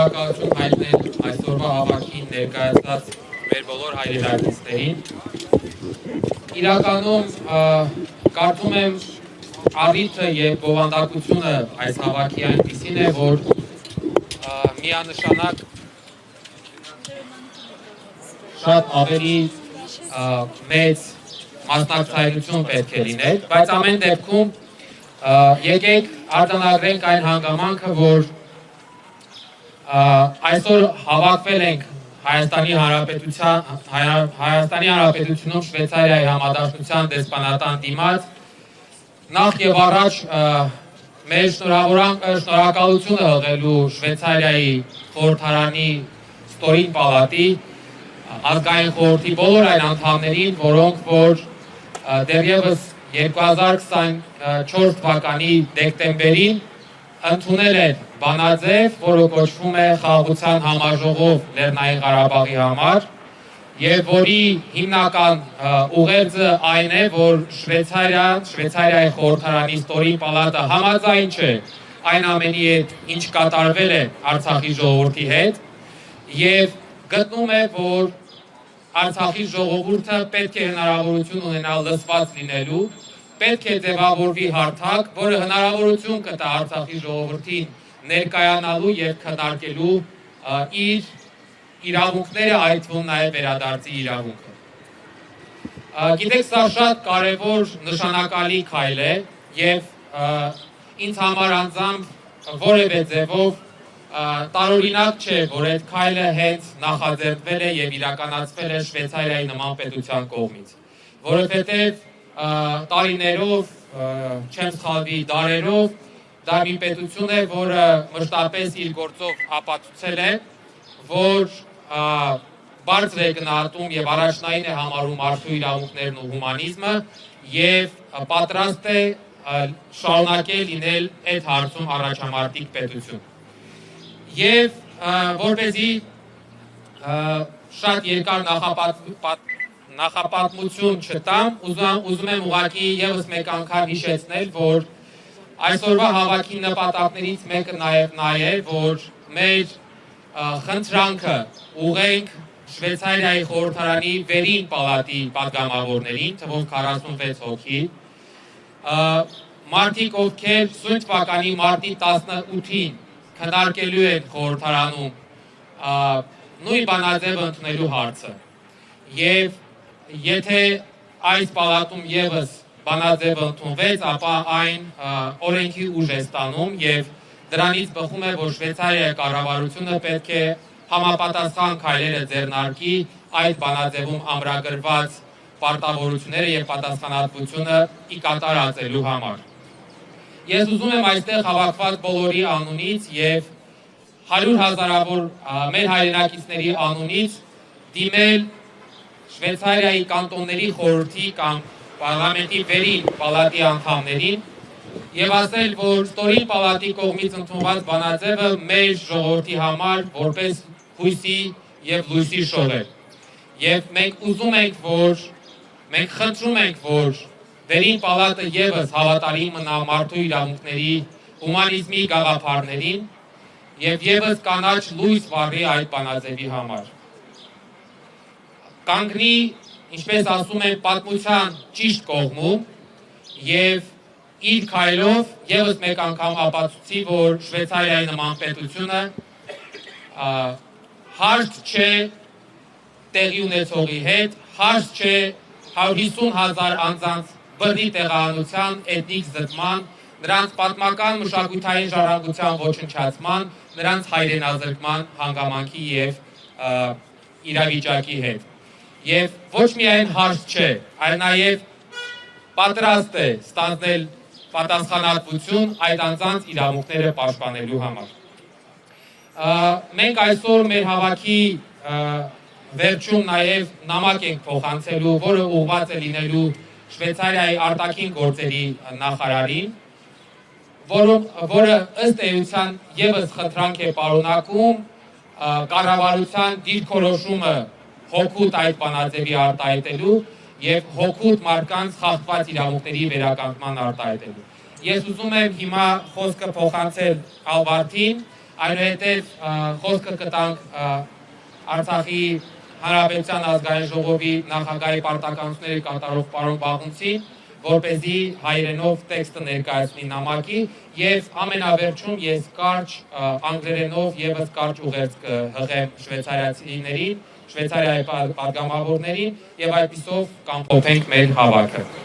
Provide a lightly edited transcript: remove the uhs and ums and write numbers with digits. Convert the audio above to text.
շնորհակալություն հայտնել այսօրվա հավաքին ներկայացած մեր բոլոր հայրենակիցներին։ Իրականում կարծում եմ առիթը եւ բովանդակությունը այս հավաքի այնպիսին է, որ միանշանակ շատ ավելի մեծ մասնակցայնություն պետք է լիներ, բայց ամեն դեպքում եկեք արձանագրենք այն հանգամանքը, որ այսօր հավաքվել ենք Հայաստանի Հանրապետությունում Շվեյցարիայի համադաշնության դեսպանատան դիմաց, նախ եւ առաջ մեր շնորհակալությունը հղելու Շվեյցարիայի խորհրդարանի ստորին պալատի, ազգային խորհրդի բոլոր այն անդամներին, որոնք որ դեռևս 2024 թվականի դեկտեմբերին ընդունել են բանաձև, որը կոչվում է Խաղաղության համաժողով Լեռնային Ղարաբաղի համար, եւ որի հիմնական ուղերձը այն է, որ Շվեյցարիայի խորհրդարանի ստորին պալատը համաձայն չէ այն ամենի հետ, ինչ կատարվել է Արցախի ժողովրդի հետ, եւ գտնում է, որ Արցախի ժողովուրդը պետք է հնարավորություն ունենալ լսված լինելու, պետք է ձևավորվի հարթակ, որը հնարավորություն կտա Արցախի ժողովրդին ներկայանալու եւ քննարկելու իր իրավունքները, այդ թվում նաեւ վերադարձի իրավունքը։ Գիտեք, սա շատ կարևոր նշանակալի քայլ է եւ ինձ համար անձամբ որևէ ձևով տարօրինակ չէ, որ այդ քայլը հենց նախաձեռնվել է եւ իրականացվել է Շվեյցարիայի նման պետության կողմից, որովհետեւ տարիներով, չեմ սխալվի, դարերով դա մի պետություն է, որը մշտապես իր գործով ապացուցել է, որ բարձր է գնահատում եւ առաջնային է համարում մարդու իրավունքներն ու հումանիզմը եւ պատրաստ է շարունակել լինել այդ հարցում առաջամարտիկ պետություն։ Եվ որպեսզի շատ երկար նախապատմություն չտամ, ուզում եմ ուղղակի եւս մեկ անգամ հիշեցնել, որ այսօրվա հավաքի նպատակներից մեկը նաեւ է, որ մեր խնդրանքը ուղենք Շվեյցարիայի խորհրդարանի վերին պալատի պատգամավորներին, թվով 46 հոգի, մարդիկ, ովքեր սույն թվականի մարտի 18-ին քննարկելու են խորհրդարանում նույն բանաձևը ընդունելու հարցը։ Եվ եթե այս պալատում եւս բանաձևը ընդունվեց, ապա այն օրենքի ուժ է ստանում եւ դրանից բխում է, որ Շվեյցարիայի կառավարությունը պետք է համապատասխան քայլերը ձեռնարկի այդ բանաձևում ամրագրված պարտավորությունները եւ պատասխանատվությունը ի կատար ածելու համար։ Ես ուզում եմ այստեղ հավաքված բոլորի անունից եւ 100 հազարավոր մեր հայրենակիցների անունից դիմել Շվեյցարիայի կանտոնների խորհրդի կամ պարլամենտի վերին պալատի անդամներին եւ ասել, որ ստորին պալատի կողմից ընդունված բանաձևը մեր ժողովրդի համար որպես հույսի եւ լույսի շող է։ Եվ մենք ուզում ենք, մենք խնդրում ենք, որ վերին պալատը եւս հավատարիմ մնա մարդու իրավունքների, հումանիզմի գաղափարներին եւ եւս կանաչ լույս վառի այդ բանաձևի համար։ Կանգնի, ինչպես ասում են, պատմության ճիշտ կողմում եւ իր քայլով եւս մեկ անգամ ապացուցի, որ Շվեյցարիայի նման պետությունը հարց չէ տեղի ունեցողի հետ, հարց չէ 150,000 անձանց բռնի տեղահանության, էթնիկ զտման, նրանց պատմական մշակութային ժառանգության ոչնչացման, նրանց հայրենազրկման հանգամանքի եւ իրավիճակի հետ։ Եվ ոչ միայն հարց չէ, այլ նաեւ պատրաստ է ստանձնել պատասխանատվություն այդ անձանց իրավունքները պաշտպանելու համար։ Մենք այսօր մեր հավաքի վերջում նաեւ նամակ ենք փոխանցելու, որը ուղղված է լինելու Շվեյցարիայի արտաքին գործերի նախարարին, որը ըստ էության եւս խնդրանք է պարունակում կառավարության դիրքորոշումը հօգուտ այդ բանաձևի արտահայտելու եւ հօգուտ մարդկանց խախտված իրավունքների վերականգնման արտահայտելու։ Ես ուզում եմ հիմա խոսքը փոխանցել Ալվարդին, այնուհետև խոսքը կտանք Արցախի Հանրապետության ազգային ժողովի նախագահի պարտականությունների կատարող պարոն Բաղունցին, որպեսզի հայերենով տեքստը ներկայացնի նամակի եւ ամենավերջում ես կարճ անգլերենով եւս կարճ ուղերձ կհղեմ շվեյցարիացիներին, Շվեյցարիայի պատգամավորներին եւ այդպիսով կամփոփենք մեր հավաքը։